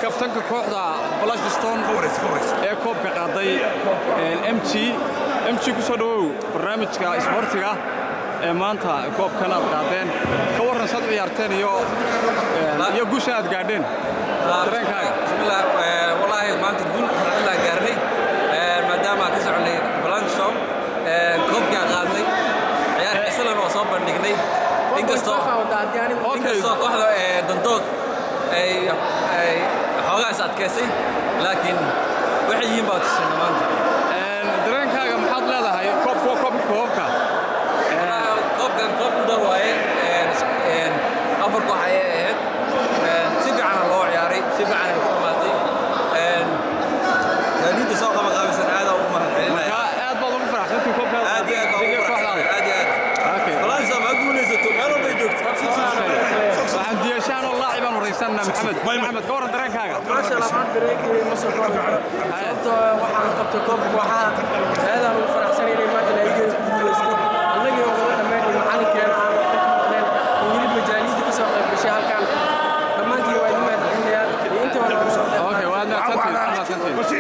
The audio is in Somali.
كابتنك كوحدة بلاشستون ee koobka qaaday MG ku soo dhawow barnaamijka isboortiga ee maanta koobkan aad qaadeen ka waran sad ciyaarteen iyo guusha aad gaadheen dareenkaaga bismillah wallahi maanta guul farxad la gaarnay maadaama ka soconay Blanchestone koobka qaadnay ciyaar xiisan oo soo bandhignay inkastoo kooxda dandood ay xoogaas adkaysay laakiin waxay yihiin baad tusay maanta dareenkaaga maxaad leedahay koobka koob dar waaye afar koox ayay ahayd si fiican loo ciyaaray si fiican u qaaday yaaniinta soo qaba qaabisan aad u mahadcelinaya aad baad ugu faraxsantahay koobka aad خلاص ما قوليزتو ما لو بيجوكت waxaan diyaashaan oo laaciban wareysanna maxamed ka waran dareenkaaga ما شاء الله ما دريك مصر كوب sababtoo waxaan qabtay koob kooxaha